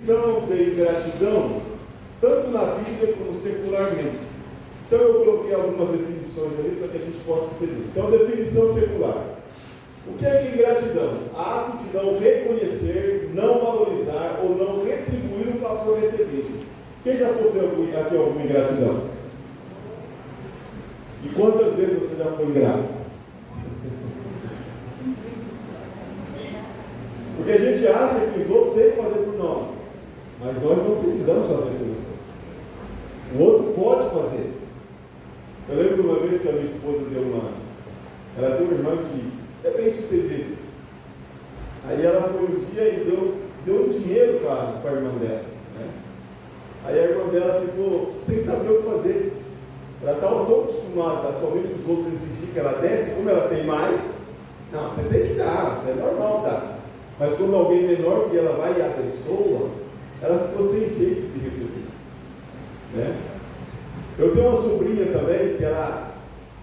definição de ingratidão, tanto na Bíblia como secularmente. Então eu coloquei algumas definições ali para que a gente possa entender. Então, definição secular. O que é ingratidão? Ato de não reconhecer, não valorizar ou não retribuir o favor recebido. Quem já sofreu aqui alguma ingratidão? E quantas vezes você já foi ingrato? Porque a gente acha que os outros têm que fazer por nós, mas nós não precisamos fazer por nós. O outro pode fazer. Eu lembro uma vez que a minha esposa ela tem uma irmã que é bem sucedida. Aí ela foi um dia e deu um dinheiro para a irmã dela, né? Aí a irmã dela ficou sem saber o que fazer. Ela estava tão acostumada a somente os outros exigir que ela desse, como ela tem mais, não, você tem que dar, isso é normal dar. Mas quando alguém menor que ela vai e abençoa, ela ficou sem jeito de receber, né? Eu tenho uma sobrinha também que ela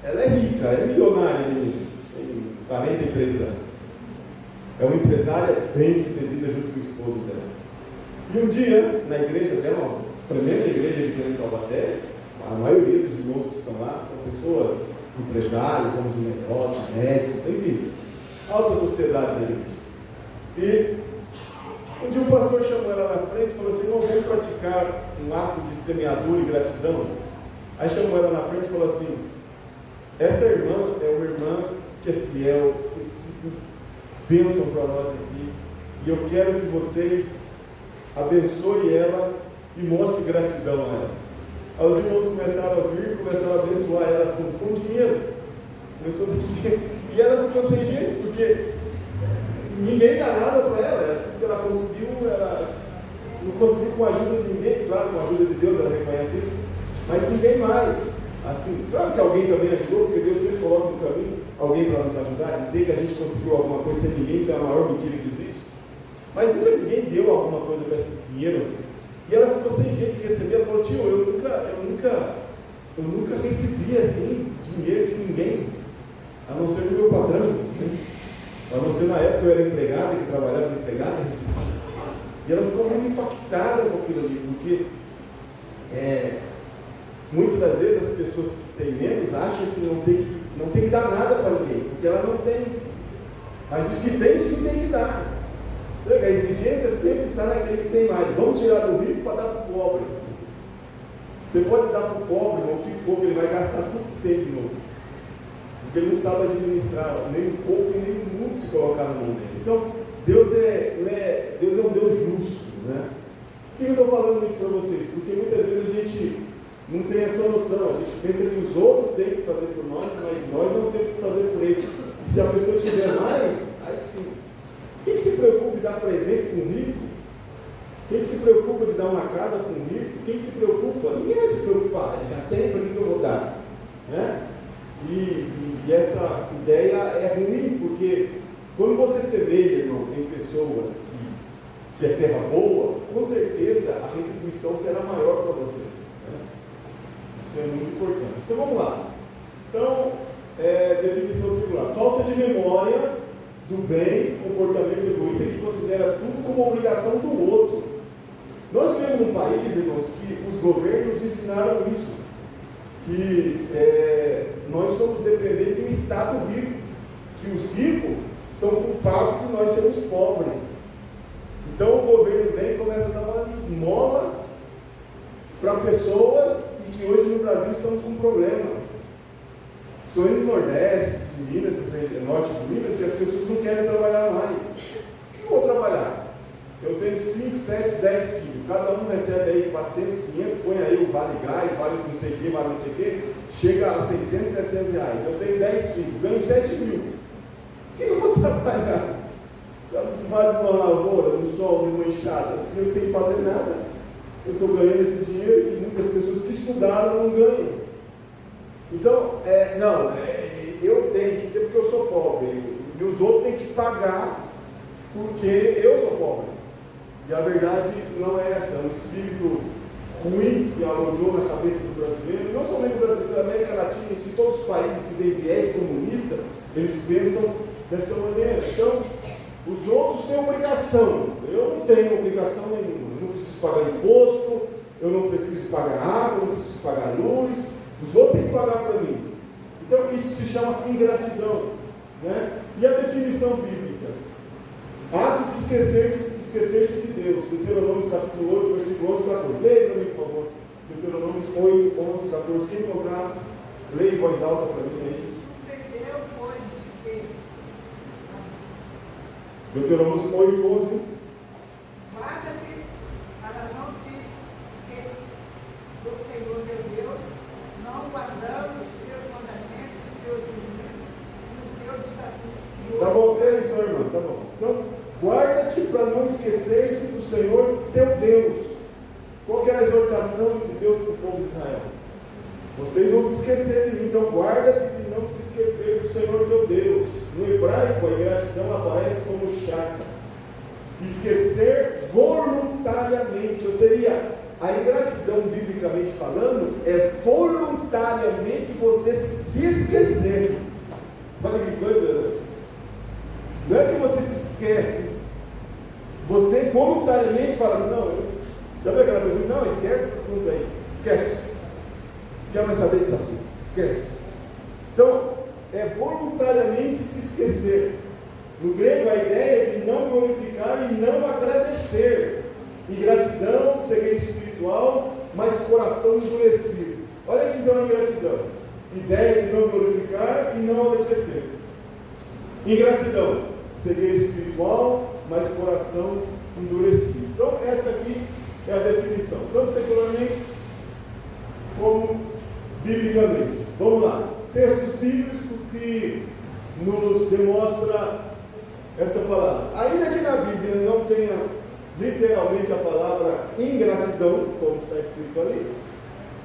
é rica, é milionária, tem 43 anos. É uma empresária bem sucedida junto com o esposo dela. E um dia, na igreja dela, uma tremenda igreja de Taubaté, a maioria dos irmãos que estão lá são pessoas empresários, homens de negócio, médicos, enfim, alta sociedade da igreja. E um dia o pastor chamou ela na frente e falou assim: não, vamos praticar um ato de semeadura e gratidão. Aí chamou ela na frente e falou assim: essa irmã é uma irmã que é fiel, tem sido bênção para nós aqui, e eu quero que vocês abençoem ela e mostrem gratidão a ela. Aí os irmãos começaram a vir, começaram a abençoar ela com dinheiro. Começou a dinheiro. E ela ficou sem jeito, porque ninguém dá nada para ela. Tudo que ela conseguiu, ela não conseguiu com a ajuda de ninguém. Claro, com a ajuda de Deus, ela reconhece isso. Mas ninguém mais. Assim, claro que alguém também ajudou, porque Deus sempre coloca no caminho alguém para nos ajudar. Dizer que a gente conseguiu alguma coisa sem ninguém, isso é a maior mentira que existe. Mas nunca ninguém deu alguma coisa para esse dinheiro assim. E ela ficou sem jeito de receber. Ela falou: tio, eu nunca recebi assim dinheiro de ninguém, a não ser do meu patrão, né? A não ser na época eu era empregada, que trabalhava de empregada. E ela ficou muito impactada com aquilo ali, porque muitas das vezes as pessoas que têm menos acham que não tem que dar nada para ninguém, porque ela não tem. Mas os que têm, sim, tem que dar. Então, a exigência sempre sai naquele que tem mais. Vamos tirar do rico para dar para o pobre. Você pode dar para o pobre o que for, que ele vai gastar tudo que tem de novo. Porque ele não sabe administrar nem um pouco e nem muito se colocar na mão dele. Então, Deus é um Deus justo, né? Por que eu estou falando isso para vocês? Porque muitas vezes a gente não tem essa noção. A gente pensa que os outros têm que fazer por nós, mas nós não temos que fazer por eles. E se a pessoa tiver mais, aí sim. Quem se preocupa de dar presente com o rico? Quem se preocupa de dar uma casa com o rico? Quem se preocupa? Ninguém vai se preocupar. Já tem, para que eu vou dar? Né? E essa ideia é ruim, porque quando você semeia, irmão, em pessoas que é terra boa, com certeza a retribuição será maior para você, né? Isso é muito importante. Então vamos lá. Então, definição singular: falta de memória do bem, comportamento egoísta que considera tudo como obrigação do outro. Nós vivemos num país, irmãos, que os governos ensinaram isso, que nós somos dependentes de um Estado rico, que os ricos são culpados por nós sermos pobres. Então o governo vem e começa a dar uma esmola para pessoas, e que hoje no Brasil estamos com um problema. Sou no Nordeste, de Minas, Norte de Minas, que as pessoas não querem trabalhar mais. Eu vou trabalhar. Eu tenho 5, 7, 10 filhos. Cada um recebe aí 400, 500, põe aí o vale gás, vale não sei o que, vale não sei o que, chega a 600, 700 reais. Eu tenho 10 filhos, ganho 7 mil. Por que eu vou trabalhar? Vale numa lavoura, no sol, numa enxada, se eu sem fazer nada. Eu estou ganhando esse dinheiro que muitas pessoas que estudaram não ganham. Então, eu tenho que ter porque eu sou pobre, e os outros têm que pagar porque eu sou pobre. E a verdade não é essa. É um espírito ruim que alojou na cabeça do brasileiro, não somente do brasileiro, da América Latina, em todos os países que têm viés comunista, eles pensam dessa maneira. Então, os outros têm obrigação. Eu não tenho obrigação nenhuma, eu não preciso pagar imposto, eu não preciso pagar água, eu não preciso pagar luz, os outros têm que pagar para mim. Então isso se chama ingratidão, né? E a definição bíblica? Ato de esquecer-se de Deus. Deuteronômio capítulo 8, versículo 11 e 14. Leia para mim, por favor. Deuteronômio 8, 11 e 14. Quem encontrar, leia em voz alta para mim aí. Deuteronômio 8, 11. Guarda-te para não te esquecer do Senhor teu Deus, não guardando os teus mandamentos, os teus juízos e os teus estatutos. Tá bom, até isso, irmão, tá bom. Então, guarda-te para não esquecer-se do Senhor teu Deus. Qual que é a exortação de Deus para o povo de Israel? Vocês vão se esquecer de mim, então guarda-te de não se esquecer do Senhor teu Deus. No hebraico, a ingratidão aparece como chaka. Esquecer voluntariamente, ou seja, a ingratidão, biblicamente falando, é voluntariamente você se esquecer. Olha que coisa, não é que você se esquece, você voluntariamente fala assim, não, já viu aquela pessoa, não, esquece esse assunto aí, esquece, não quer mais saber desse assunto, esquece. Então, é voluntariamente se esquecer. No grego, a ideia é de não glorificar e não agradecer. Ingratidão, cegueira espiritual, mas coração endurecido. Olha aqui então a ingratidão. Ideia de não glorificar e não agradecer. Ingratidão, cegueira espiritual, mas coração endurecido. Então, essa aqui é a definição, tanto secularmente como biblicamente. Vamos lá. Textos bíblicos que nos demonstra essa palavra. Ainda que na Bíblia não tenha literalmente a palavra ingratidão, como está escrito ali,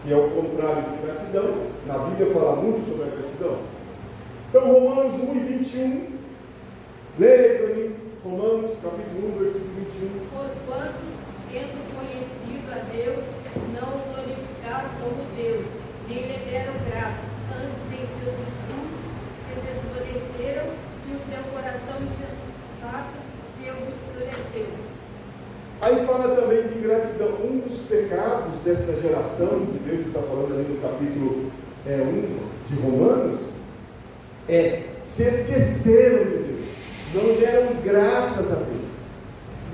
que é o contrário de gratidão, na Bíblia fala muito sobre a gratidão. Então, Romanos 1 e 21, leia para mim, Romanos capítulo 1, versículo 21. Porquanto, tendo conhecido a Deus, não o glorificaram como Deus, nem lhe deram graças, antes em seus discursos se desvaneceram e o seu coração insensato se obscureceu. Aí fala também de ingratidão. Um dos pecados dessa geração, que Deus está falando ali no capítulo 1 de Romanos, é se esqueceram de Deus, não deram graças a Deus.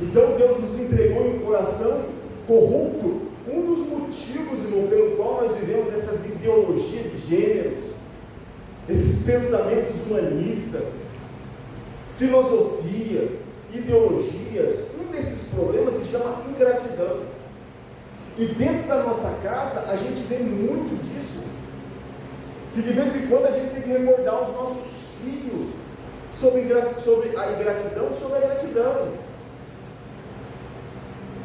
Então Deus nos entregou em um coração corrupto. Um dos motivos, irmão, pelo qual nós vivemos essas ideologias de gêneros, esses pensamentos humanistas, filosofias, ideologias, um desses problemas se chama ingratidão. E dentro da nossa casa a gente vê muito disso, que de vez em quando a gente tem que recordar os nossos filhos sobre a ingratidão, sobre a gratidão.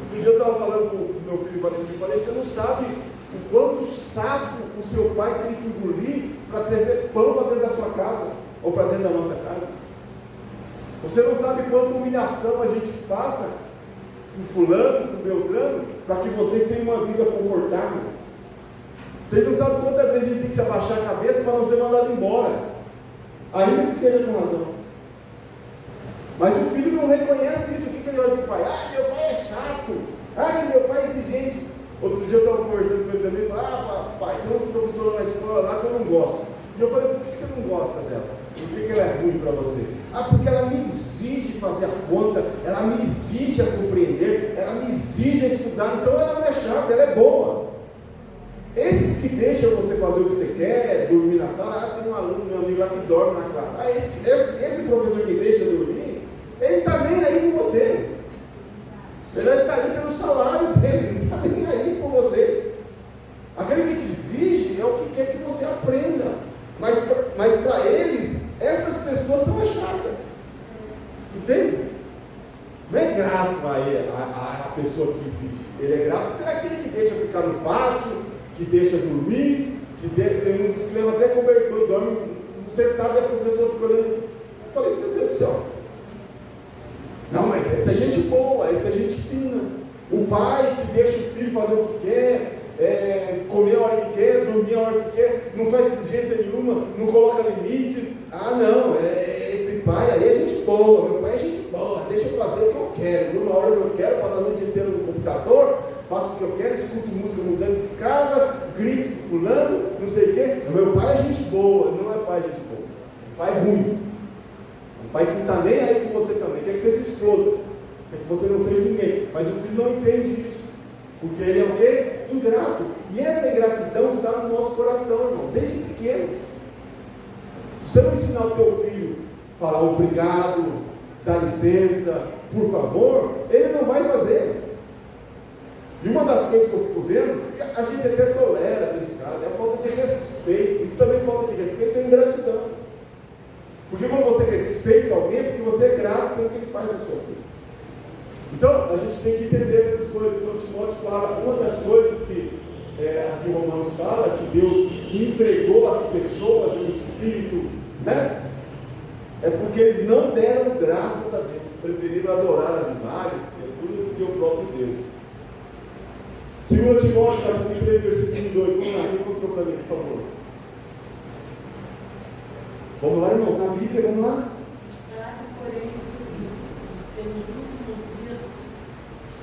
Outro dia eu estava falando com o meu filho Valentim, falei, você não sabe o quanto sapo o seu pai tem que engolir para trazer pão para dentro da sua casa, ou para dentro da nossa casa. Você não sabe quanta humilhação a gente passa com fulano, com Beltrano, para que vocês tenham uma vida confortável. Vocês não sabem quantas vezes a gente tem que se abaixar a cabeça para não ser mandado embora, ainda que seja com razão. Mas o filho não reconhece isso. O que ele olha para o pai? Ah, meu pai é chato. Ah, meu pai é exigente. Outro dia eu estava conversando com ele também e falei, pai, tem uma professora na escola lá que eu não gosto. E eu falei, por que você não gosta dela? Por que ela é ruim para você? Ah, porque ela me exige fazer a conta, ela me exige a compreender, ela me exige a estudar, então ela não é chata, ela é boa. Esses que deixam você fazer o que você quer, dormir na sala, tem um aluno, meu amigo lá que dorme na classe. Esse professor que deixa dormir, ele está nem aí com você. Ele está ali pelo salário dele, ele não está nem aí com você. Aquele que te exige é o que quer que você aprenda. Mas para eles, essas pessoas são as chatas. Entende? Não é grato a pessoa que exige. Ele é grato por aquele que deixa ficar no pátio, que deixa dormir, tem um que se leva até cobertor, dorme sentado e a professora fica olhando. Eu falei, meu Deus do céu. Não, mas essa é gente boa, essa é gente fina. O pai que deixa o filho fazer o que quer, comer a hora que quer, dormir a hora que quer, não faz exigência nenhuma, não coloca limites. Ah, não, esse pai aí é gente boa, meu pai é gente boa, deixa eu fazer o que eu quero. Numa hora que eu quero, passar a noite inteira no computador, faço o que eu quero, escuto música mudando de casa, grito com fulano, não sei o quê. Meu pai é gente boa, não é pai gente boa. Pai ruim. Um pai que não está nem aí com você também, quer que você se exploda, quer que você não seja ninguém. Mas o filho não entende isso, porque ele é o quê? Ingrato. E essa ingratidão está no nosso coração, irmão, desde pequeno. Se você não ensinar o teu filho a falar obrigado, dá licença, por favor, ele não vai fazer. E uma das coisas que eu fico vendo, a gente até tolera dentro de casa, é a falta de respeito. Isso também falta de respeito é ingratidão. Porque quando você respeita alguém, é porque você é grato pelo que ele faz na sua vida. Então, a gente tem que entender essas coisas. Então, Timóteo fala, uma das coisas que aqui Romanos fala, que Deus entregou às pessoas em espírito, né? É porque eles não deram graças a Deus, preferiram adorar as imagens, criaturas, do que o próprio Deus. 2 Timóteo, capítulo 3, versículo 2, vamos lá, quem contou para mim, por favor? Vamos lá, irmãos, na Bíblia, vamos lá? Será que, porém, pelos últimos dias,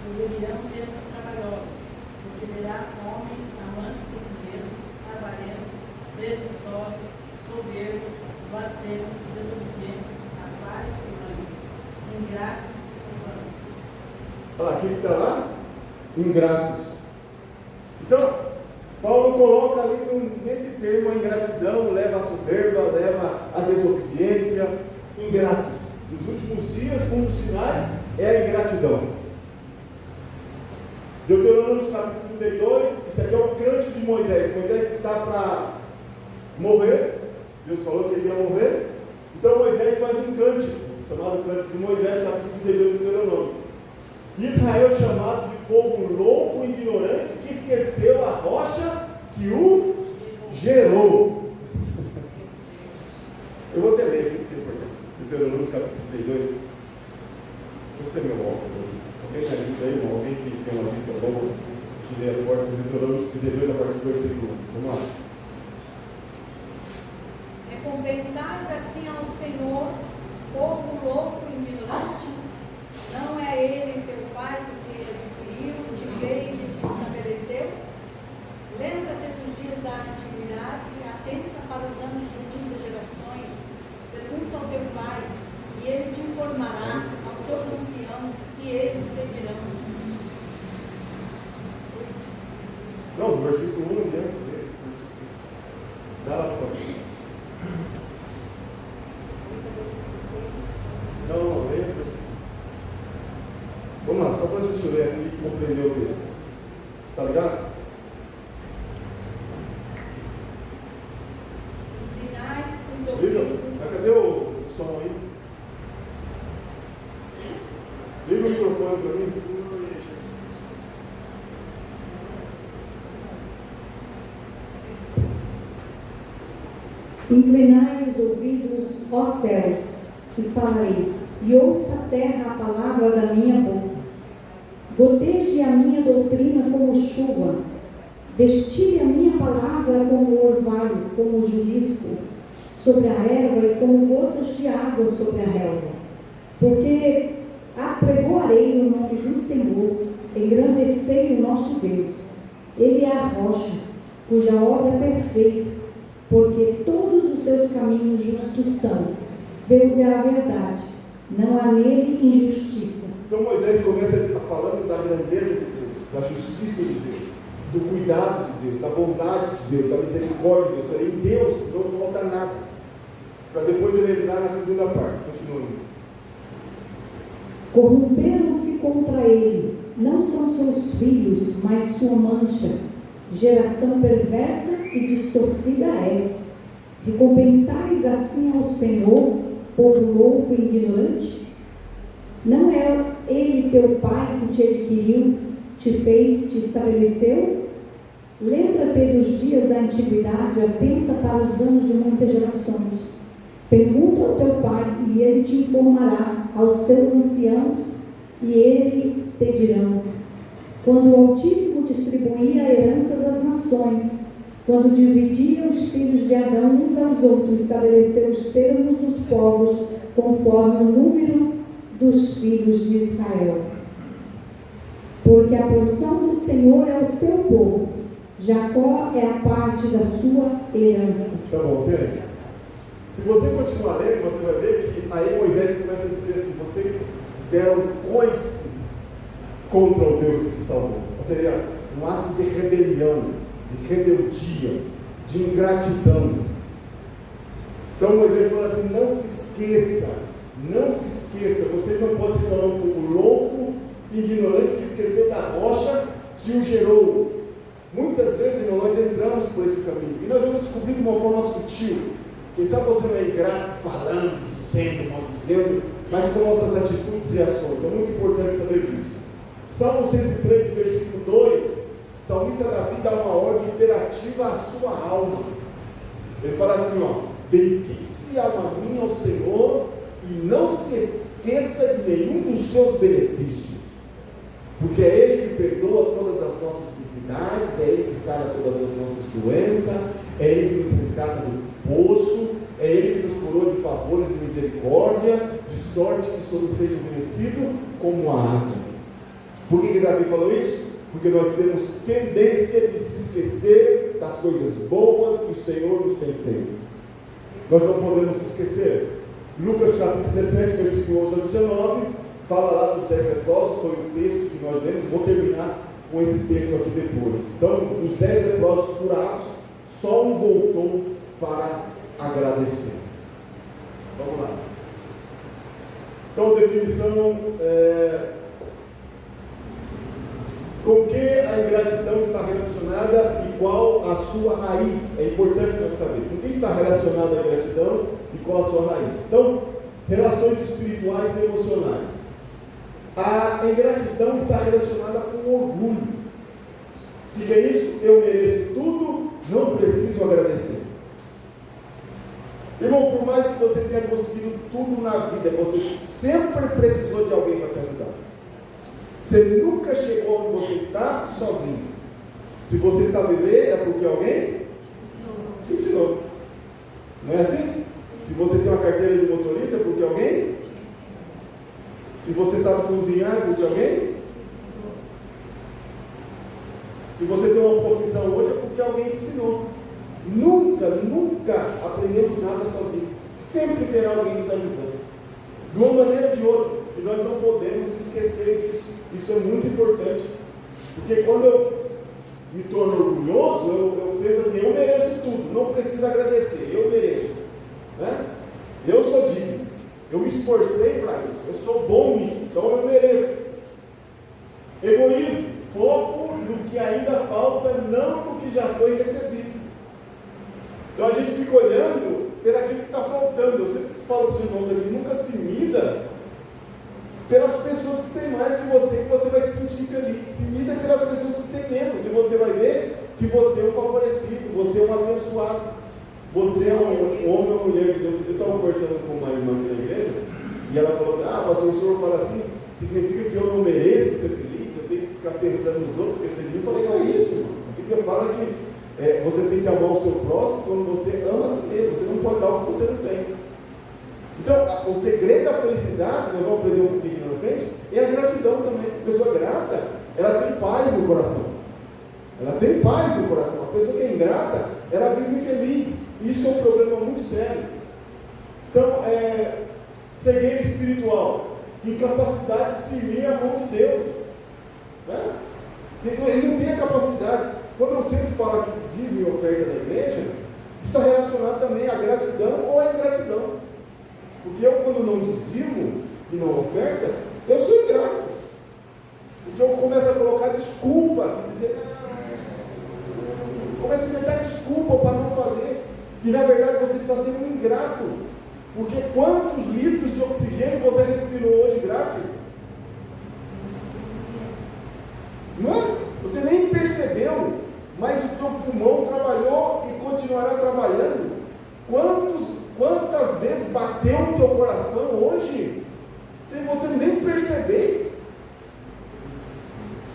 poderão ter trabalhosos, porque verá homens amantes de si mesmos, avarentos, presunçosos, soberbos, blasfemos, desobedientes, avaros, ingratos e vanos. Olha lá, quem está lá? Ingratos. Então, Paulo coloca ali nesse termo a ingratidão, leva a soberba, leva a desobediência, ingratos. Nos últimos dias, um dos sinais é a ingratidão. Deuteronômio capítulo 32, isso aqui é o cântico de Moisés. Moisés está para morrer, Deus falou que ele ia morrer, então Moisés faz um cântico, chamado Cântico de Moisés, capítulo 32 de Deuteronômio. Israel chamado de povo louco e ignorante, que esqueceu a rocha que o gerou. Eu vou até ler aqui, porque é importante. Deuteronômio capítulo 32. Você é meu óculos. Alguém está ajuda aí, irmão? Alguém que tem uma vista boa, que lê a porta de Deuteronômio 32 a partir do versículo 1. Vamos lá. Recompensais assim ao Senhor, povo louco e ignorante? Não é Ele teu Pai que te adquiriu, te fez e te estabeleceu? Lembra-te dos dias da antiguidade, atenta para os anos de muitas gerações. Pergunta ao teu Pai, e Ele te informará, aos teus anciãos, e eles te dirão. Não, do versículo 1 em diante dele. Dá lá para você. Não, leia o versículo. Vamos lá, só para a gente ler aqui e compreender o texto. Tá ligado? Inclinai os Liga? ouvidos. Cadê o som aí? Liga o microfone para mim. Inclinai os ouvidos, ó céus, e falarei, e ouça a terra a palavra da minha boca. Goteje a minha doutrina como chuva, destile a minha palavra como orvalho, como juízo, sobre a erva e como gotas de água sobre a relva. Porque apregoarei o nome do Senhor, engrandecei o nosso Deus. Ele é a rocha, cuja obra é perfeita, porque todos os seus caminhos justos são. Deus é a verdade, não há nele injustiça. Então Moisés começa falando da grandeza de Deus, da justiça de Deus, do cuidado de Deus, da bondade de Deus, da misericórdia de Deus. Em Deus não falta nada. Para depois ele entrar na segunda parte. Continua. Corromperam-se contra ele, não são seus filhos, mas sua mancha. Geração perversa e distorcida é. Recompensais assim ao Senhor, povo louco e ignorante? Não é Ele teu Pai que te adquiriu, te fez, te estabeleceu? Lembra-te dos dias da antiguidade, atenta para os anos de muitas gerações. Pergunta ao teu Pai, e ele te informará, aos teus anciãos, e eles te dirão. Quando o Altíssimo distribuía heranças às nações, quando dividia os filhos de Adão uns aos outros, estabeleceu os termos dos povos, conforme o número dos filhos de Israel. porque a porção do Senhor é o seu povo, Jacó é a parte da sua herança. Tá bom, ok? Se você continuar lendo, você vai ver que aí Moisés começa a dizer assim: vocês deram coice contra o Deus que te salvou. Ou seja, um ato de rebelião, de rebeldia, de ingratidão. Então Moisés fala assim: não se esqueça, você não pode se tornar um povo louco, ignorante, que esqueceu da rocha que o gerou. Muitas vezes, irmão, nós entramos por esse caminho e nós vamos descobrir de uma forma sutil. Quem sabe você não é ingrato, falando, dizendo, maldizendo, mas com nossas atitudes e ações. É muito importante saber disso. Salmo 103, versículo 2, salmista Davi dá uma ordem imperativa à sua alma. Ele fala assim, ó: bendize a alma minha ao Senhor e não se esqueça de nenhum dos seus benefícios, porque é Ele que perdoa todas as nossas iniquidades, é Ele que sara todas as nossas doenças, é Ele que nos resgata do poço, é Ele que nos coroa de favores e misericórdia, de sorte que somos rejuvenescidos como a água. Por que Davi falou isso? Porque nós temos tendência de se esquecer das coisas boas que o Senhor nos tem feito. Nós não podemos se esquecer. Lucas capítulo 17, versículo 11 a 19, fala lá dos 10 leprosos, foi o texto que nós lemos. Vou terminar com esse texto aqui depois. Então, os 10 leprosos curados, só um voltou para agradecer. Vamos lá. Então, definição: com que a ingratidão está relacionada e qual a sua raiz? É importante nós saber com que está relacionada a ingratidão e qual a sua raiz. Então, relações espirituais e emocionais. A ingratidão está relacionada com orgulho. O que é isso? Eu mereço tudo, não preciso agradecer. Irmão, por mais que você tenha conseguido tudo na vida, você sempre precisou de alguém para te ajudar. Você nunca chegou onde você está sozinho. Se você sabe ler, é porque alguém te ensinou. Não é assim? Se você tem uma carteira de motorista, é porque alguém. Se você sabe cozinhar, é porque alguém. Se você tem uma profissão hoje, é porque alguém te ensinou. Nunca aprendemos nada sozinho. Sempre terá alguém nos ajudando, de uma maneira ou de outra. E nós não podemos se esquecer disso. Isso é muito importante. Porque quando eu me torno orgulhoso, eu penso assim: eu mereço tudo, não preciso agradecer, eu mereço, né? Eu sou digno, eu me esforcei para isso, eu sou bom nisso, então eu mereço. Egoísmo, foco no que ainda falta, não no que já foi recebido. Então a gente fica olhando pelaquilo que está faltando. Eu sempre falo para os irmãos aqui: nunca se mida pelas pessoas que têm mais que você vai se sentir feliz. Se mida pelas pessoas que têm menos, e você vai ver que você é um favorecido, você é um abençoado, você é um homem ou mulher de Deus. Eu estava conversando com uma irmã aqui na igreja, e ela falou: pastor, o senhor fala assim, significa que eu não mereço ser feliz, eu tenho que ficar pensando nos outros, esquecer de mim. Eu falei: não é isso, irmão. A Bíblia fala que você tem que amar o seu próximo quando você ama a si mesmo. Você não pode dar o que você não tem. Então, o segredo da felicidade, nós vamos aprender um pouquinho na frente, é a gratidão também. A pessoa grata, ela tem paz no coração. Ela tem paz no coração. A pessoa que é ingrata, ela vive infeliz. Isso é um problema muito sério. Então, cegueira espiritual, incapacidade de servir a mão de Deus, né? Ele não tem a capacidade. Quando eu sempre falo aqui de dízimo e oferta da igreja, isso está relacionado também à gratidão ou à ingratidão. Porque eu, quando não dizimo e não oferta, eu sou ingrato. Porque eu começo a colocar desculpa, dizer, começo a inventar desculpa para não fazer. E na verdade você está sendo um ingrato. Porque quantos litros de oxigênio você respirou hoje grátis? Não é? Você nem percebeu, mas o teu pulmão trabalhou e continuará trabalhando. Quantas vezes bateu o teu coração hoje, sem você nem perceber?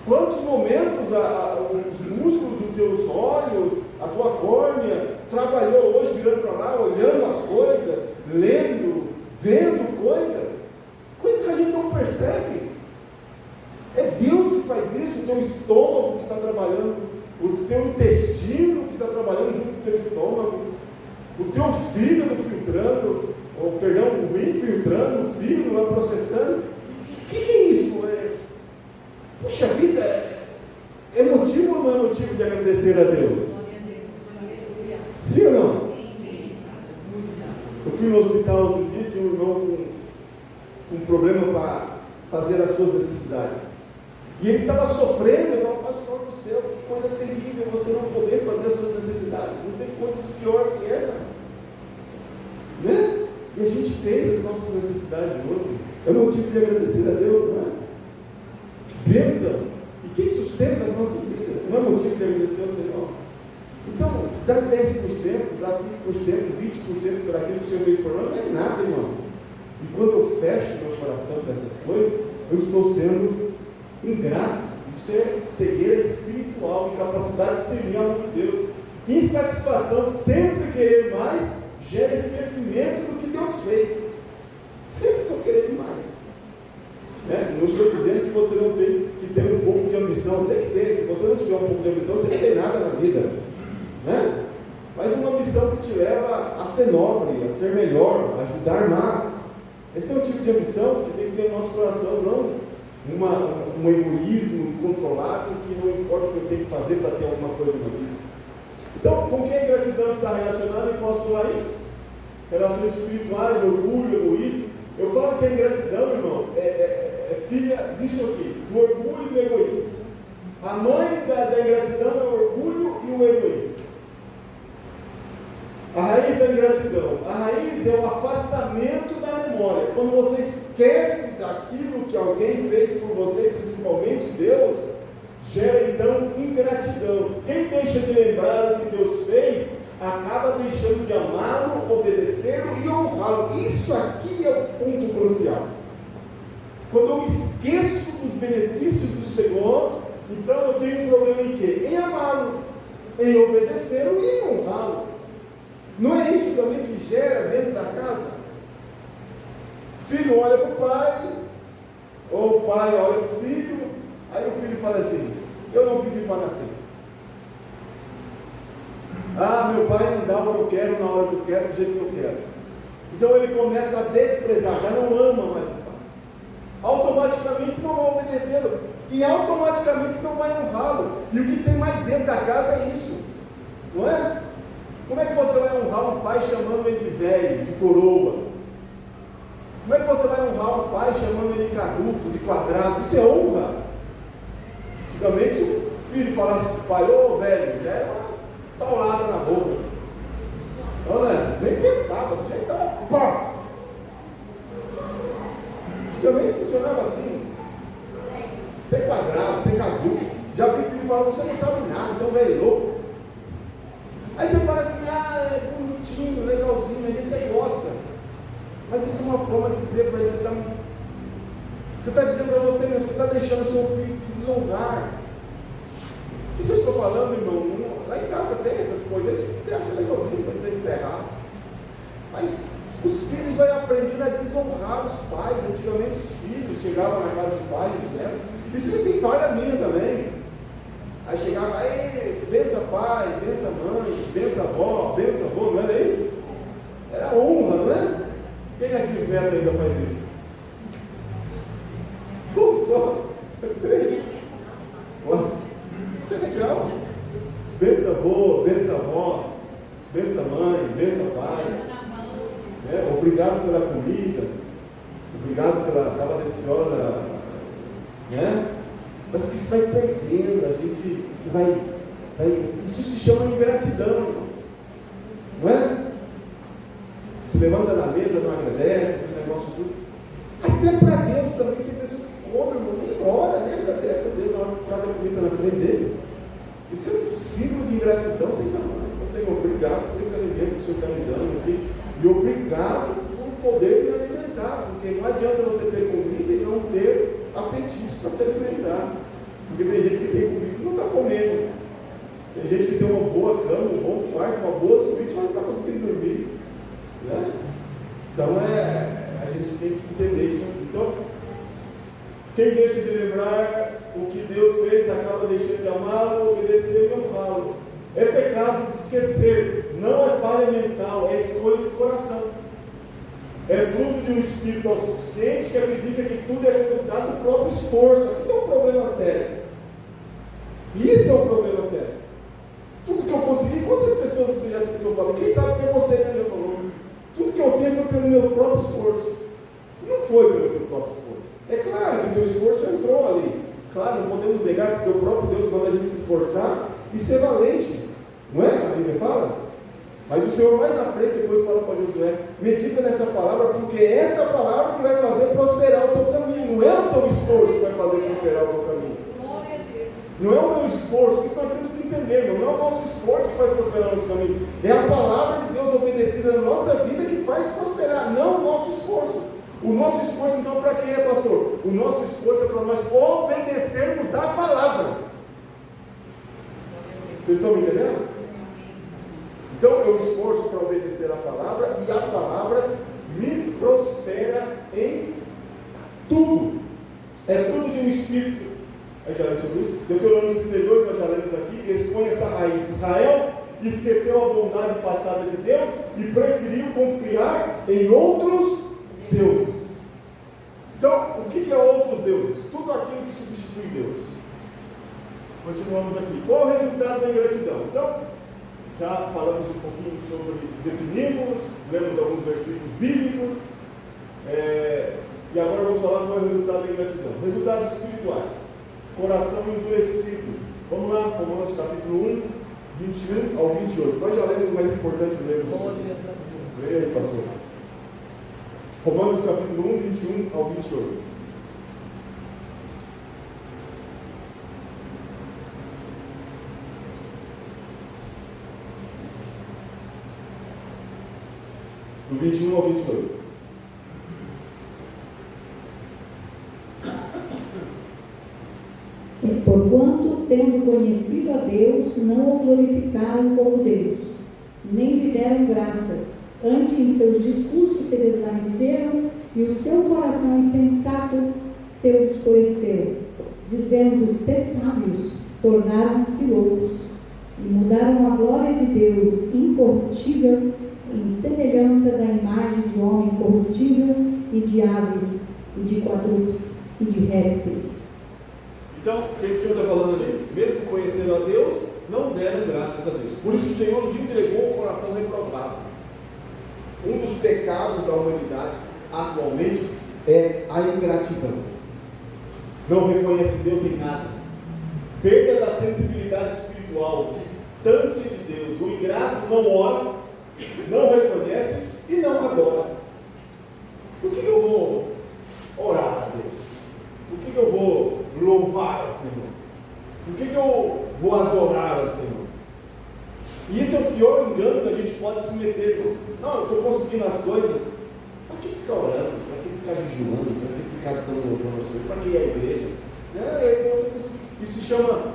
Quantos momentos os músculos dos teus olhos, a tua córnea, trabalhou hoje virando para lá, olhando as coisas, lendo, vendo coisas que a gente não percebe. É Deus que faz isso. estômago que está trabalhando, o teu intestino que está trabalhando junto com o teu estômago, o teu fígado filtrando, o rim filtrando, o fígado lá processando. O que é isso? Puxa vida, é motivo ou não é motivo de agradecer a Deus? Sim ou não? Eu fui no hospital outro dia, tinha um irmão com um problema para fazer as suas necessidades. E ele estava sofrendo, eu falava, pastor do céu, que coisa terrível você não poder fazer as suas necessidades. Não tem coisas pior que essa. Né? E a gente fez as nossas necessidades hoje. É motivo de agradecer a Deus, não é? Que bênção! E quem sustenta as nossas vidas? Não é motivo de agradecer ao Senhor? Então, dá 10%, dá 5%, 20% por aquilo que o Senhor fez por nós, não é nada, irmão. E quando eu fecho meu coração para essas coisas, eu estou sendo ingrato. Isso é cegueira espiritual, incapacidade de servir ao de Deus. Insatisfação, sempre querer mais, gera esquecimento do que Deus fez. Sempre estou querendo mais. Né? Não estou dizendo que você não tem que ter um pouco de ambição, tem que ter. Se você não tiver um pouco de ambição, você não tem nada na vida. Né? Mas uma ambição que te leva a ser nobre, a ser melhor, a ajudar mais. Esse é o tipo de ambição que tem que ter no nosso coração, não um egoísmo incontrolável que não importa o que eu tenho que fazer para ter alguma coisa na vida. Então, com que a ingratidão está relacionada e com as suas relações espirituais, orgulho, egoísmo? Eu falo que a ingratidão, irmão, é filha disso aqui, do orgulho e do egoísmo. A mãe da ingratidão é o orgulho e o egoísmo. A raiz da ingratidão. A raiz é o afastamento da memória. Quando você esquece daquilo que alguém fez por você, principalmente Deus, gera então ingratidão. Quem deixa de lembrar o que Deus fez, acaba deixando de amá-lo, obedecê-lo e honrá-lo. Isso aqui é o ponto crucial. Quando eu me esqueço dos benefícios do Senhor, então eu tenho um problema em quê? Em amá-lo, em obedecê-lo e em honrá-lo. Não é isso também que gera dentro da casa? O filho olha para o pai, ou o pai olha para o filho, aí o filho fala assim, eu não pedi para nascer. Ah, meu pai não dá o que eu quero, na hora que eu quero, do jeito que eu quero. Então ele começa a desprezar, já não ama mais o pai. Automaticamente não vai obedecê-lo, e automaticamente não vai honrá-lo. E o que tem mais dentro da casa é isso, não é? Como é que você vai honrar um pai chamando ele de velho, de coroa? Como é que você vai honrar um pai chamando ele de caduco, de quadrado? Isso é honra. Antigamente, se o filho falasse para o pai, ô velho, já era uma paulada na boca. Não, né? Nem pensava, do jeito que estava, paf! Antigamente funcionava assim. Ser quadrado, ser caduco. Já vi filho falando, você não sabe nada, você é um velho louco. Aí você fala assim, é bonitinho, legalzinho, a gente até gosta. Mas isso é uma forma de dizer para ele, você está dizendo para você mesmo, você está deixando o seu filho te desonrar. Isso eu estou falando, irmão, lá em casa tem essas coisas, a gente acha legalzinho para dizer que está errado. Mas os filhos vão aprendendo a desonrar os pais. Antigamente os filhos chegavam na casa dos pais, né? Isso não tem falha minha também. Aí chegava, bença pai, bença mãe, bença avó, não era isso? Era honra, não é? Quem aqui de neto ainda faz isso? Um só? 3? Isso é legal. Bença avô, bença avó, bença mãe, bença pai. Obrigado pela comida, obrigado pela tava deliciosa, né? Mas que isso vai perdendo, isso se chama ingratidão, irmão. Não é? Se levanta na mesa, não agradece, tem negócio tudo. Até para Deus também tem pessoas que comem, irmão, nem ora, nem agradece a Deus na hora que trata a comida na frente dele. Isso é um símbolo de ingratidão sem tamanho. Senhor, obrigado por esse alimento que o Senhor está me dando, e obrigado por poder me alimentar, porque não adianta você ter comida e não ter apetite para se alimentar. Porque tem gente que tem comida e não está comendo. Tem gente que tem uma boa cama, um bom quarto, uma boa suíte, mas não está conseguindo dormir. Né? Então a gente tem que entender isso. Então, quem deixa de lembrar o que Deus fez, acaba deixando de amá-lo, obedecer e honrá-lo. É pecado de esquecer, não é falha mental, é escolha de coração. É fruto de um espírito autossuficiente que acredita que tudo é resultado do próprio esforço. Aqui tem um problema sério. E isso é um problema sério. Tudo que eu consegui, quantas pessoas você já escutou falar? Quem sabe que é você que já falou? Tudo que eu tenho foi pelo meu próprio esforço. Não foi pelo meu próprio esforço. É claro que o teu esforço entrou ali. Claro, não podemos negar que o próprio Deus manda a gente se esforçar e ser valente. Não é? A Bíblia fala? Mas o Senhor mais na frente depois fala para Josué: medita nessa palavra, porque é essa palavra que vai fazer prosperar o teu caminho. Não é o teu esforço que vai fazer prosperar o teu caminho. Não é o meu esforço, isso nós temos que entender, não é o nosso esforço que vai prosperar o nosso caminho. É a palavra de Deus obedecida na nossa vida que faz prosperar, não o nosso esforço. O nosso esforço então para quem é, pastor? O nosso esforço é para nós obedecermos a palavra. Vocês estão me entendendo? Então eu esforço para obedecer a palavra e a palavra me prospera em tudo. É fruto de um espírito. Aí já leu sobre isso? Deuteronômio 32, nós já lemos aqui, expõe essa raiz. Israel esqueceu a bondade passada de Deus e preferiu confiar em outros deuses. Então, o que é outros deuses? Tudo aquilo que substitui Deus. Continuamos aqui. Qual o resultado da ingratidão? Então, já falamos um pouquinho sobre, definimos, lemos alguns versículos bíblicos, e agora vamos falar qual é o resultado da ingratidão. Resultados espirituais. Coração endurecido. Vamos lá, Romanos capítulo 1, 21 ao 28. Nós já lemos o mais importante, lemos. Leia aí, pastor. Romanos capítulo 1, 21 ao 28. Do 21 ao 28. Porquanto, tendo conhecido a Deus, não o glorificaram como Deus, nem lhe deram graças. Antes, em seus discursos se desvaneceram, e o seu coração insensato se obscureceu. Dizendo ser sábios, tornaram-se loucos, e mudaram a glória de Deus incorruptível em semelhança da imagem de homem corruptível, e de aves, e de quadrúpedes, e de répteis. Então, o que o Senhor está falando ali? Mesmo conhecendo a Deus, não deram graças a Deus. Por isso o Senhor nos entregou o coração reprovado. Um dos pecados da humanidade atualmente é a ingratidão. Não reconhece Deus em nada. Perda da sensibilidade espiritual, distância de Deus. O ingrato não ora, não reconhece e não adora. Por que eu vou orar a Deus? Por que eu vou louvar ao Senhor? Por que eu vou adorar ao Senhor? E esse é o pior engano que a gente pode se meter. Não, eu estou conseguindo as coisas. Para que ficar orando? Para que ficar jejuando? Para que ficar dando louvor ao Senhor? Para que ir à igreja? Isso se chama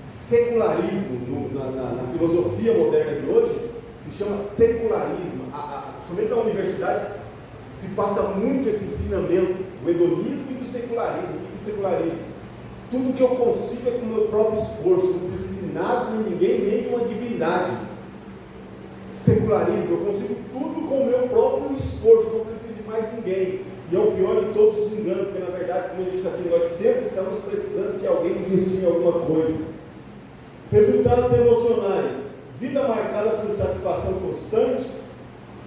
secularismo. Na filosofia moderna de hoje, se chama secularismo. Somente na universidade se passa muito esse ensinamento do hedonismo e do secularismo. O que é secularismo? Tudo que eu consigo é com o meu próprio esforço, não preciso de nada, nem ninguém, nem de uma divindade. Secularismo, eu consigo tudo com o meu próprio esforço, não preciso de mais ninguém. E é o pior de todos os enganos, porque na verdade, como eu disse aqui, nós sempre estamos precisando que alguém nos ensine alguma coisa. Resultados emocionais: vida marcada por insatisfação constante,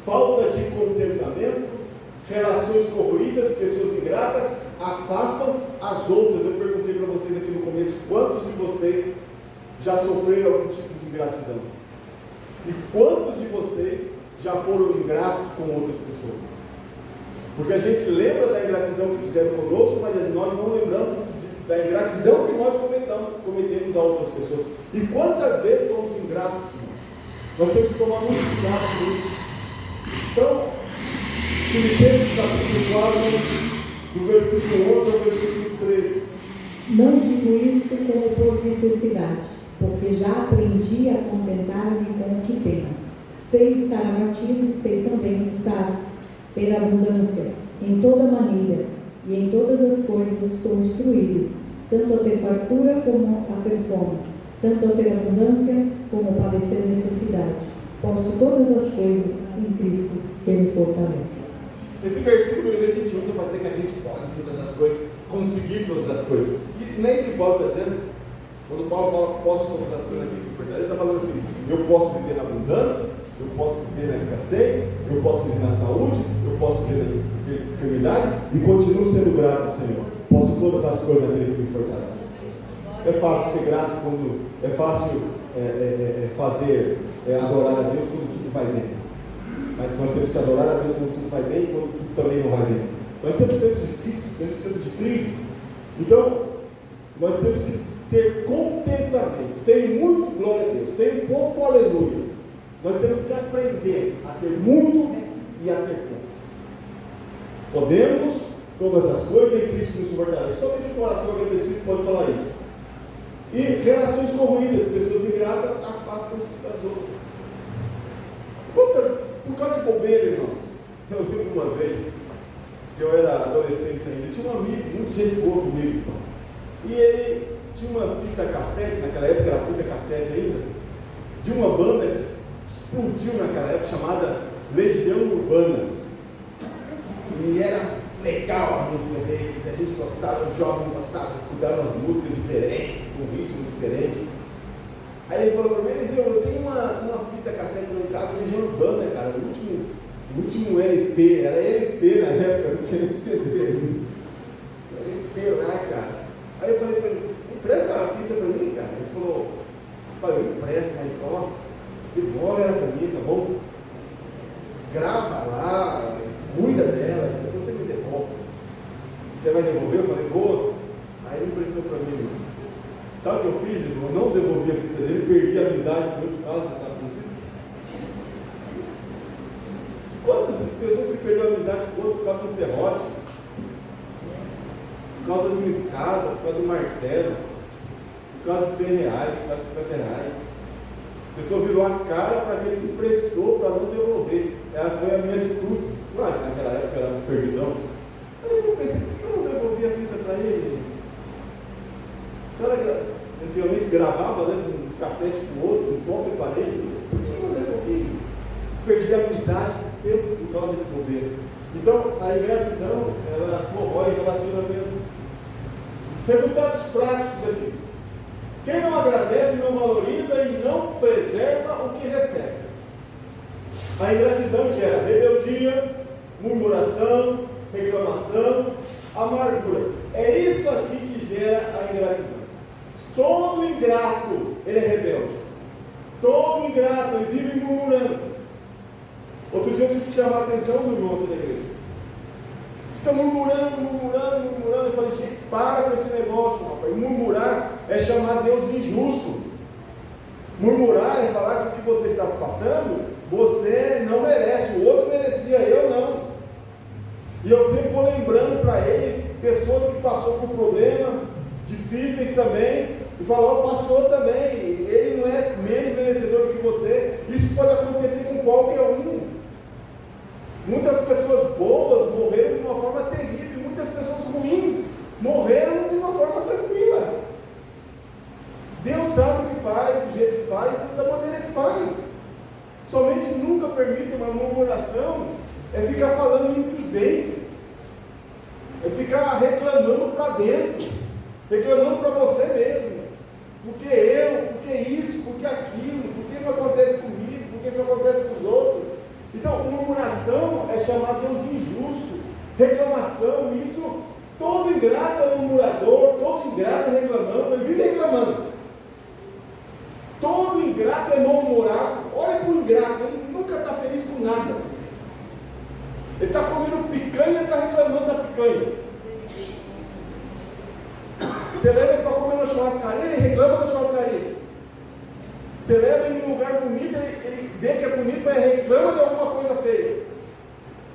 falta de contentamento, relações corroídas, pessoas ingratas, afastam as outras. Eu perguntei para vocês aqui no começo, quantos de vocês já sofreram algum tipo de ingratidão? E quantos de vocês já foram ingratos com outras pessoas? Porque a gente lembra da ingratidão que fizeram conosco, mas nós não lembramos da ingratidão que nós cometemos a outras pessoas. E quantas vezes fomos ingratos? Nós temos que tomar muito cuidado com isso. Então, Filipenses capítulo 4, do versículo 11 ao versículo 13. Não digo isto como por necessidade, porque já aprendi a contentar-me com o que tenho. Sei estar abatido e sei também estar ter abundância em toda maneira, e em todas as coisas estou instruído, tanto a ter fartura como a ter fome, tanto a ter abundância como a padecer necessidade. Posso todas as coisas em Cristo que me fortalece. Esse versículo a gente usa para dizer que a gente pode todas as coisas, conseguir todas as coisas. E não é isso que Paulo está dizendo. Quando Paulo fala posso todas as coisas aqui, ele está falando assim: eu posso viver na abundância, eu posso viver na escassez, eu posso viver na saúde, eu posso viver na enfermidade e continuo sendo grato ao Senhor. Posso todas as coisas naquele que me fortalece. É fácil ser grato quando é fácil adorar a Deus quando tudo vai bem. Mas nós temos que adorar a Deus quando tudo vai bem e quando tudo também não vai bem. Nós temos tempos difíceis, temos tempos de crise. Então, nós temos que ter contentamento. Tem muito, glória a Deus. Tem pouco, aleluia. Nós temos que aprender a ter muito e a ter pouco. Podemos todas as coisas em Cristo nos fortalece. Somente o coração agradecido pode falar isso. E relações corroídas, pessoas ingratas afastam-se das outras. Por causa de bobeira, irmão. Eu lembro uma vez, que eu era adolescente ainda, tinha um amigo, muito gente boa comigo. E ele tinha uma fita cassete, naquela época era fita cassete ainda, de uma banda que explodiu naquela época, chamada Legião Urbana. E era legal a música deles, a gente gostava, os jovens gostavam de escutar umas músicas diferentes, com ritmo diferente. Aí ele falou para mim, eu tenho uma fita cassete lá em casa, Legião Urbana, cara, o último LP, era LP na época, não tinha nem CD ainda. LP lá, cara. Aí eu falei para ele, empresta a fita para mim, cara. Ele falou, pai, eu empresto, mas ó, devolve ela para mim, tá bom? Grava lá, cuida dela, depois você me devolve. Você vai devolver? Eu falei, vou. Aí ele emprestou para mim, irmão. Sabe o que eu fiz, irmão? Eu não devolvi a fita dele, perdi a amizade com ele por causa da fita. Quantas pessoas que perderam a amizade com o outro por causa do serrote? Por causa de uma escada, por causa do martelo, por causa de 100 reais, por causa de 50 reais. A pessoa virou a cara para aquele que prestou para não devolver. Ela foi a minha atitude. Claro que naquela época era um perdidão. Aí eu pensei, por que eu não devolvi a fita para ele, gente? A senhora antigamente gravava, né, um cassete com o outro, um toque para ele. Por que eu não devolvi? Perdi a amizade por causa de bobeira. Então, a ingratidão, ela corrói relacionamentos. Resultados práticos aqui. Quem não agradece, não valoriza e não preserva o que recebe. A ingratidão gera rebeldia, murmuração, reclamação, amargura. É isso aqui que gera a ingratidão. Todo ingrato, ele é rebelde. Todo ingrato, ele vive murmurando. Outro dia eu tive que chamar a atenção do irmão aqui da igreja. Fica murmurando. Eu falei, gente, para com esse negócio, rapaz. Murmurar é chamar Deus de injusto. Murmurar é falar que o que você está passando, você não merece. O outro merecia, eu não. E eu sempre vou lembrando para ele pessoas que passou por problemas difíceis também. E falou, passou também. Ele não é menos merecedor que você. Isso pode acontecer com qualquer um. Muitas pessoas boas morreram de uma forma terrível, muitas pessoas ruins morreram de uma forma tranquila. Deus sabe o que faz, do jeito que faz, da maneira que faz. Somente nunca permite uma murmuração é ficar falando entre os dentes, é ficar reclamando para dentro, reclamando para você mesmo. Porque eu, porque isso, porque aquilo, porque não acontece comigo, porque isso acontece com os outros. Então, murmuração é chamar Deus de injusto, reclamação, isso, todo ingrato é murmurador, todo ingrato é reclamando, ele vive reclamando. Todo ingrato é mal-humorado. Olha para o ingrato, ele nunca está feliz com nada. Ele está comendo picanha e está reclamando da picanha. Você leva ele para comer na churrascaria, ele reclama da churrascaria. Você leva ele em um lugar bonito, ele vê que é bonito, mas reclama de alguma coisa feia.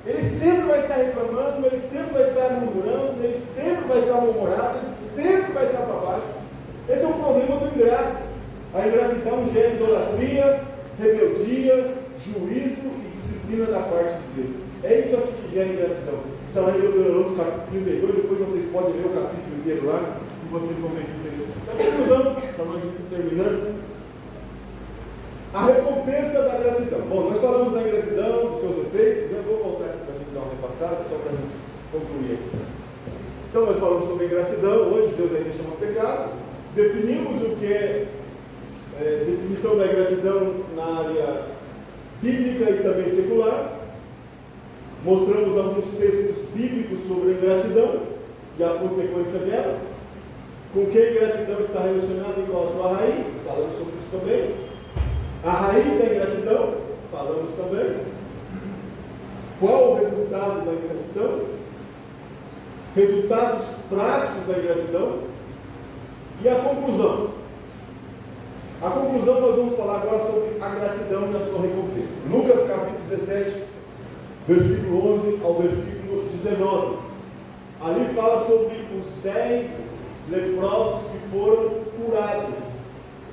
Ele sempre vai estar reclamando, ele sempre vai estar murmurando, ele sempre vai estar mal-humorado, ele sempre vai estar para baixo. Esse é o problema do ingrato. A ingratidão gera idolatria, rebeldia, juízo e disciplina da parte de Deus. É isso aqui que gera ingratidão. Está lá em Deuteronômio capítulo 32, depois vocês podem ler o capítulo inteiro lá, e vocês vão ver que interessante. Então, conclusão, para nós ir terminando. A recompensa da gratidão. Bom, nós falamos da gratidão, dos seus efeitos, eu vou voltar aqui para a gente dar uma repassada, só para a gente concluir aqui. Então, nós falamos sobre gratidão, hoje Deus ainda chama pecado, definimos o que é definição da gratidão na área bíblica e também secular, mostramos alguns textos bíblicos sobre a ingratidão e a consequência dela, com que a ingratidão está relacionada e qual a sua raiz, falamos sobre isso também. A raiz da ingratidão, falamos também. Qual o resultado da ingratidão? Resultados práticos da ingratidão. E a conclusão. A conclusão nós vamos falar agora sobre a gratidão e a sua recompensa. Lucas capítulo 17, versículo 11 ao versículo 19. Ali fala sobre os 10 leprosos que foram curados,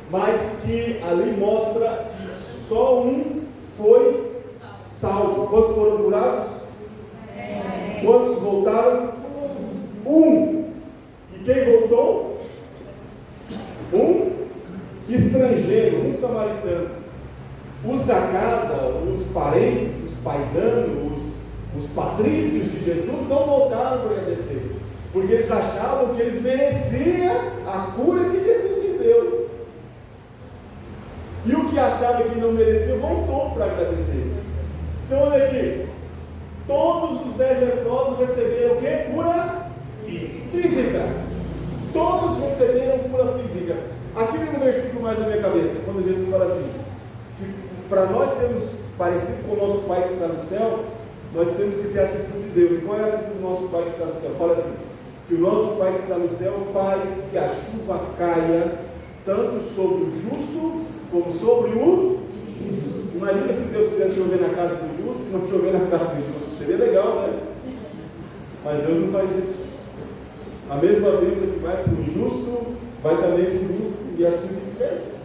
mas que ali mostra que só um foi salvo. Quantos foram curados? Quantos voltaram? Um. E quem voltou? Um estrangeiro, um samaritano. Os da casa, os parentes, os paisanos, os patrícios de Jesus não voltaram para agradecer, porque eles achavam que eles mereciam a cura que Jesus lhes deu. E o que achava que não merecia voltou para agradecer. Então olha aqui, todos os 10 leprosos receberam o quê? Cura física. Todos receberam cura física. Aqui vem um versículo mais na minha cabeça, quando Jesus fala assim, que para nós sermos parecidos com o nosso Pai que está no céu, nós temos que ter a atitude de Deus. E qual é a atitude do nosso Pai que está no céu? Fala assim, que o nosso Pai que está no céu faz que a chuva caia tanto sobre o justo como sobre o injusto. Imagina se Deus quisesse chover na casa do justo e não chover na casa do injusto. Seria legal, né? Mas Deus não faz isso. A mesma bênção que vai para o injusto, vai também para o justo e assim vice-versa.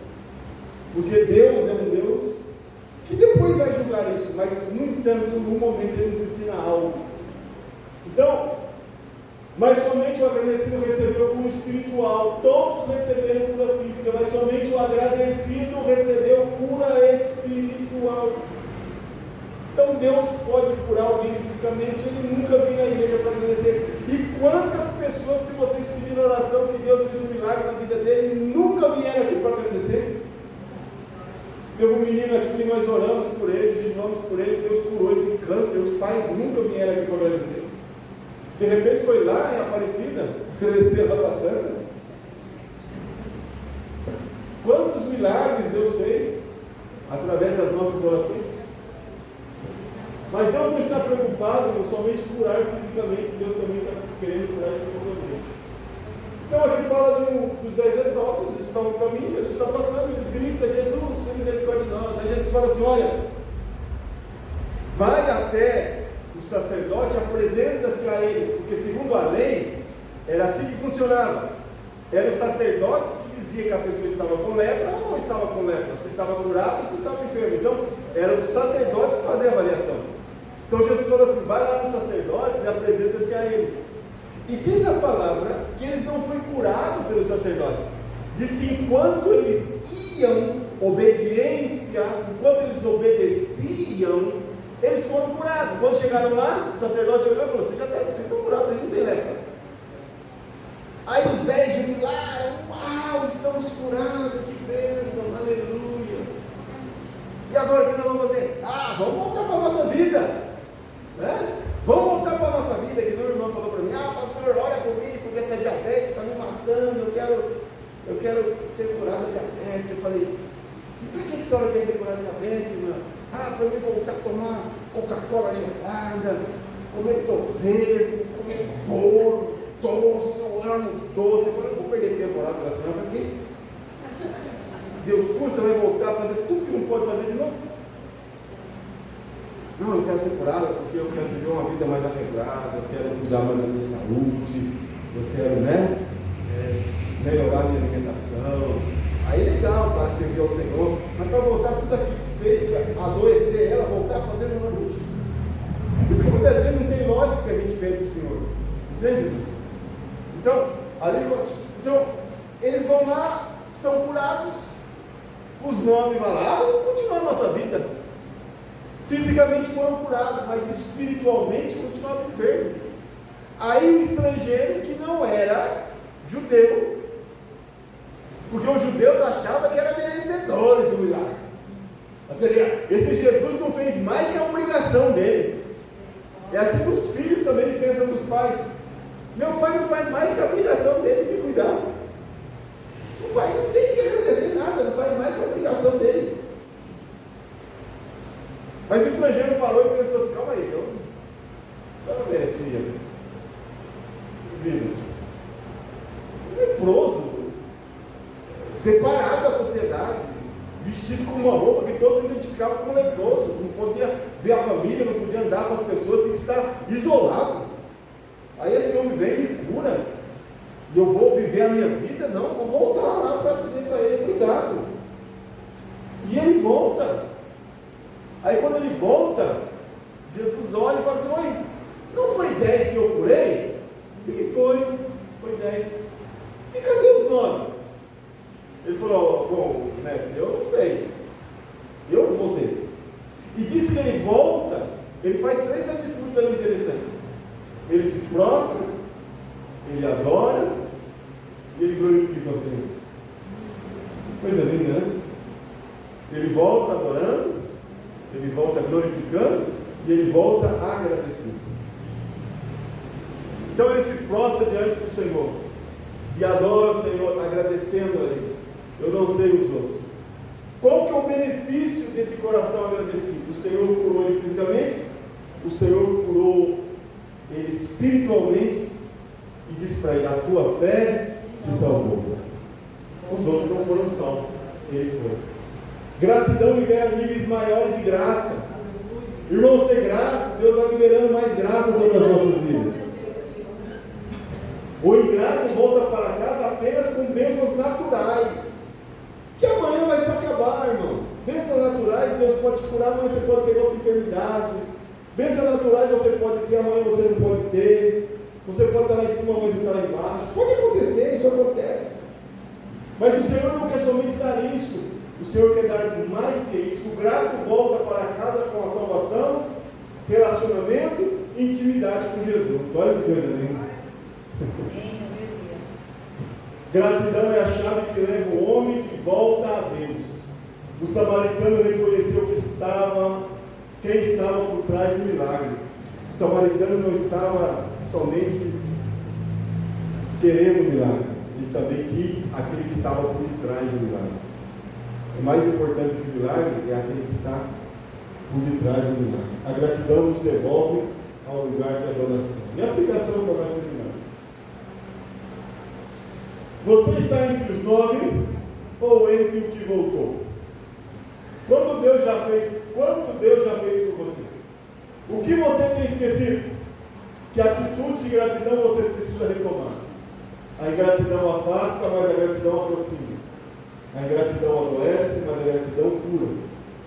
Porque Deus é um Deus que depois vai julgar isso, mas no entanto, no momento Ele nos ensina algo. Então, mas somente o agradecido recebeu cura espiritual. Todos receberam cura física, mas somente o agradecido recebeu cura espiritual. Então Deus pode curar alguém fisicamente, Ele nunca vem na igreja para agradecer. E quantas pessoas que vocês pediram oração que Deus fez um milagre na vida dele, nunca vieram aqui para agradecer? Teve um menino aqui que nós oramos por ele, jejuamos por ele, Deus curou ele de câncer, os pais nunca vieram aqui para agradecer. De repente foi lá em Aparecida, agradecer a Rota Santa. Quantos milagres Deus fez através das nossas orações? Mas Deus não está preocupado em somente curar fisicamente, Deus também está querendo curar espiritualmente. Então aqui fala dos 10 leprosos, eles estão no caminho, Jesus está passando, eles gritam, Jesus, tem misericórdia de nós. Aí Jesus fala assim, olha, vai até o sacerdote, apresenta-se a eles, porque segundo a lei, era assim que funcionava. Eram os sacerdotes que diziam que a pessoa estava com lepra ou não estava com lepra, se estava curado ou se estava enfermo. Então, eram os sacerdotes que faziam a avaliação. Então Jesus falou assim, vai lá nos sacerdotes e apresenta-se a eles. E diz a palavra que eles não foram curados pelos sacerdotes. Diz que enquanto eles iam, obediência, enquanto eles obedeciam, eles foram curados. Quando chegaram lá, o sacerdote olhou e falou, vocês estão curados, vocês não têm lepra. Aí os 10 jubilaram, uau, estamos curados, que bênção, aleluia. E agora o que nós vamos fazer? Vamos voltar para a nossa vida, né? Vamos voltar para a nossa vida, que meu irmão falou para mim, pastor, olha por mim, porque essa diabetes está me matando, eu quero ser curado de diabetes. Eu falei, e para que a senhora quer ser curada de diabetes, irmã? Para mim voltar a tomar Coca-Cola gelada, comer torresmo, comer bolo, doce, eu amo doce. Eu falei, eu vou perder tempo lá para a senhora aqui. Deus cura, você vai voltar a fazer tudo que não pode fazer de novo? Não, eu quero ser curado porque eu quero viver uma vida mais arreglada, eu quero cuidar mais da minha saúde, eu quero, melhorar a minha alimentação. Aí é legal para servir ao Senhor, mas para voltar tudo aquilo que fez adoecer ela, voltar a fazer uma luz. Isso que muitas vezes não tem lógica, a gente vende para o Senhor. Entende? Então, eles vão lá, são curados, os 9 vão lá, vamos continuar a nossa vida. Fisicamente foram curados, mas espiritualmente continuavam enfermos. Aí o estrangeiro que não era judeu, porque os judeus achavam que eram merecedores do milagre. Ou seja, esse Jesus não fez mais que a obrigação dele. É assim que os filhos também pensam dos pais. Meu pai não faz mais que a obrigação dele de cuidar. Não tem que agradecer nada, não faz mais que a obrigação deles. Mas o estrangeiro falou e pensou assim: calma aí, eu não merecia. Vindo. Leproso, separado da sociedade, vestido com uma roupa que todos identificavam como leproso, não podia ver a família, não podia andar com as pessoas, sem estar isolado. Aí esse homem vem e me cura, e eu vou viver a minha vida? Não, vou voltar lá para dizer para ele: cuidado. E ele volta. Aí quando ele volta, Jesus olha e fala assim: oi, não foi 10 que eu curei? Sim, foi 10. E cadê os 9? Ele falou: bom, mestre, eu não sei, eu voltei. E diz que ele volta, ele faz 3 atitudes ali interessantes. Ele se prostra, ele adora e ele glorifica o Senhor. Coisa linda, né? Ele volta adorando, ele volta glorificando e ele volta agradecido. Então ele se prostra diante do Senhor e adora o Senhor, agradecendo a Ele. Eu não sei os outros. Qual que é o benefício desse coração agradecido? O Senhor curou ele fisicamente, o Senhor curou ele espiritualmente e disse para ele: a tua fé te salvou. Os outros não foram salvos, ele foi. Gratidão libera níveis maiores de graça. Irmão, ser grato, Deus vai liberando mais graça sobre as nossas vidas. O ingrato volta para casa apenas com bênçãos naturais, que amanhã vai se acabar, irmão. Bênçãos naturais, Deus pode te curar, amanhã você pode pegar outra enfermidade. Bênçãos naturais você pode ter, amanhã você não pode ter. Você pode estar lá em cima, amanhã você está lá embaixo. Pode acontecer, isso acontece. Mas o Senhor não quer somente dar isso. O Senhor quer dar mais que isso. O grato volta para casa com a salvação, relacionamento e intimidade com Jesus. Olha que coisa linda. Gratidão é a chave que leva o homem de volta a Deus. O samaritano reconheceu quem estava por trás do milagre. O samaritano não estava somente querendo o milagre, ele também quis aquele que estava por detrás do milagre. O mais importante que o milagre é aquele que está por detrás do milagre. A gratidão nos devolve ao lugar de adoração. E a aplicação para nós terminar: você está entre os 9 ou entre o que voltou? Quanto Deus já fez por você? O que você tem esquecido? Que atitude de gratidão você precisa retomar? A ingratidão afasta, mas a gratidão aproxima. A ingratidão adoece, mas a gratidão cura.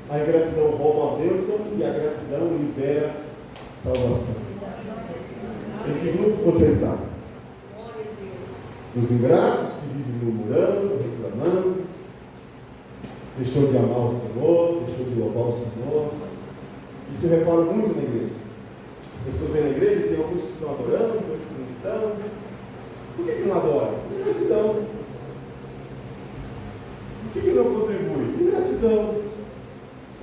A ingratidão rouba a bênção e a gratidão libera salvação. Em que grupo você está? Dos ingratos que vivem murmurando, reclamando, deixou de amar o Senhor, deixou de louvar o Senhor. Isso eu reparo muito na igreja. As pessoas vêm na igreja e tem alguns que estão adorando, outros que não estão. Por que não adoram? Ingratidão. Por que não contribui? Ingratidão.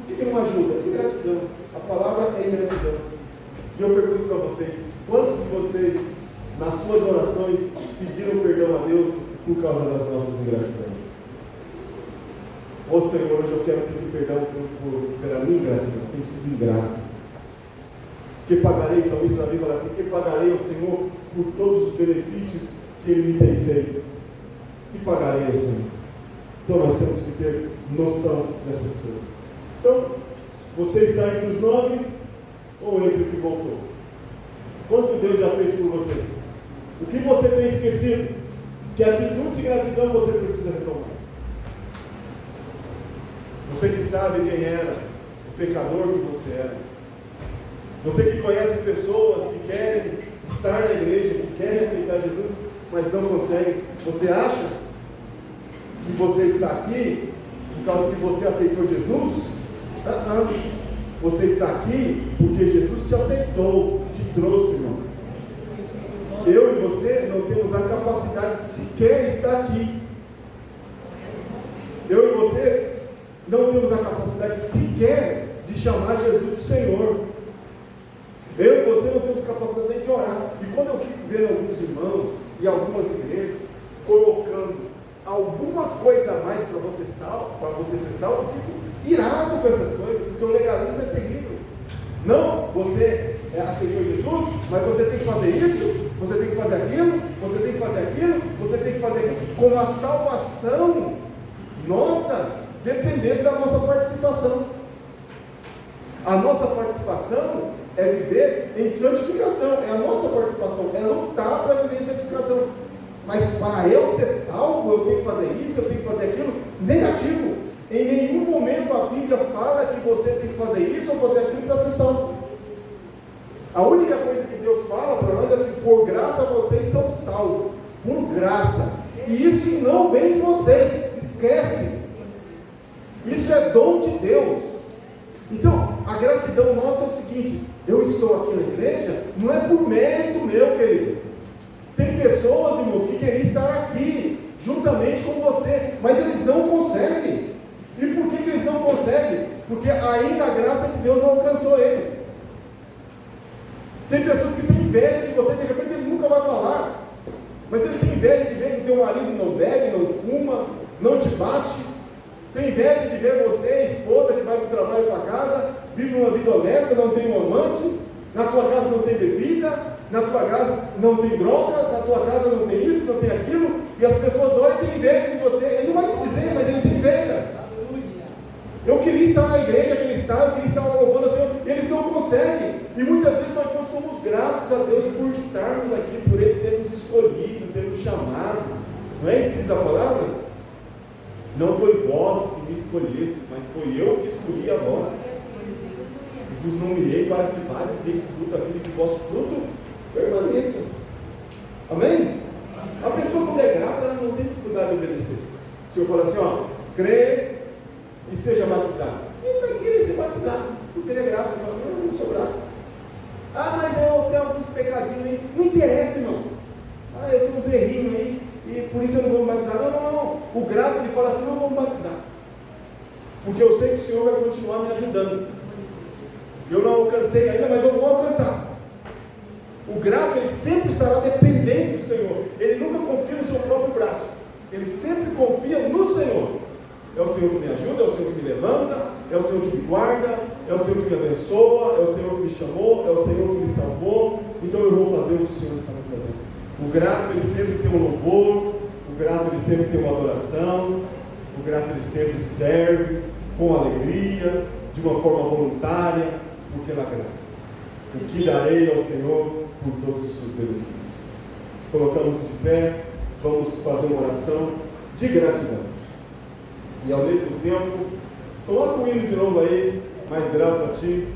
Por que não ajuda? Ingratidão. A palavra é ingratidão. E eu pergunto para vocês: quantos de vocês, nas suas orações, pediram perdão a Deus por causa das nossas ingratidões? Ô Senhor, hoje eu quero pedir perdão pela minha ingratidão. Tenho sido ingrato. Que pagarei, o salmista Davi fala assim: que pagarei ao Senhor por todos os benefícios que Ele me tem feito? Que pagarei ao Senhor? Então nós temos que ter noção dessas coisas. Então, você está entre os 9 ou entre o que voltou? Quanto Deus já fez por você? O que você tem esquecido? Que atitude de gratidão você precisa retomar? Você que sabe quem era, o pecador que você era. Você que conhece pessoas que querem estar na igreja, que querem aceitar Jesus, mas não conseguem. Você acha que você está aqui por causa que você aceitou Jesus? Não. Você está aqui porque Jesus te aceitou, te trouxe, irmão. Eu e você não temos a capacidade de sequer estar aqui. Eu e você não temos a capacidade sequer de chamar Jesus de Senhor. Eu e você não temos capacidade de orar. E quando eu fico vendo alguns irmãos e algumas igrejas colocando alguma coisa a mais para você ser salvo, eu fico irado com essas coisas, porque o legalismo é terrível. Não, você aceitou Jesus, mas você tem que fazer isso, você tem que fazer aquilo, você tem que fazer aquilo, você tem que fazer aquilo, como a salvação nossa dependesse da nossa participação. A nossa participação é viver em santificação, é a nossa participação, é lutar para viver em santificação. Mas para eu ser salvo, eu tenho que fazer isso, eu tenho que fazer aquilo. Negativo. Em nenhum momento a Bíblia fala que você tem que fazer isso ou fazer aquilo para ser salvo. A única coisa que Deus fala para nós é assim: por graça vocês são salvos, por graça. E isso não vem de vocês, esquece. Isso é dom de Deus. Então, a gratidão nossa é o seguinte: eu estou aqui na igreja, não é por mérito meu, querido. Tem pessoas, irmãos, que querem estar aqui, juntamente com você, mas eles não conseguem. E por que eles não conseguem? Porque ainda a graça de Deus não alcançou eles. Tem pessoas que têm inveja de você, de repente ele nunca vai falar, mas ele tem inveja de ver que teu marido não bebe, não fuma, não te bate. Tem inveja de ver você, esposa, que vai para o trabalho para casa, vive uma vida honesta, não tem um amante, na tua casa não tem bebida, na tua casa não tem drogas, na tua casa não tem isso, não tem aquilo, e as pessoas olham e têm inveja de você. Ele não vai te dizer, mas ele tem inveja. Eu queria estar na igreja que ele está, eu queria estar louvando o Senhor. Eles não conseguem. E muitas vezes nós não somos gratos a Deus por estarmos aqui, por Ele ter nos escolhido, ter nos chamado. Não é isso que diz a palavra? Não foi vós que me escolhesse, mas foi eu que escolhi a vós. E vos nomeei para que vades deis fruto, aquele que vosso fruto permaneça. Amém? A pessoa quando é grata, ela não tem dificuldade de obedecer. Se eu falar assim, ó, crê e seja batizado, ele vai querer ser batizado, porque ele é grato. Ele fala, não, eu não sou grato. Ah, mas eu tenho alguns pecadinhos aí. Não interessa, irmão. Ah, eu tenho uns errinhos aí, e por isso eu não vou me batizar. Não. O grato, ele fala assim, não vou me batizar, porque eu sei que o Senhor vai continuar me ajudando. Eu não alcancei ainda, mas eu vou alcançar. O grato, ele sempre estará dependente do Senhor. Ele nunca confia no seu próprio braço. Ele sempre confia no Senhor. É o Senhor que me ajuda, é o Senhor que me levanta, é o Senhor que me guarda, é o Senhor que me abençoa, é o Senhor que me chamou, é o Senhor que me salvou. Então eu vou fazer o que o Senhor está me fazendo. O grato, ele sempre tem um louvor. O grato, ele sempre tem uma adoração. O grato, ele sempre serve com alegria, de uma forma voluntária, porque ele é grato. O que darei ao Senhor por todos os seus benefícios. Colocamos de pé, vamos fazer uma oração de gratidão. E ao mesmo tempo, coloca o hino de novo aí, mais grato a ti.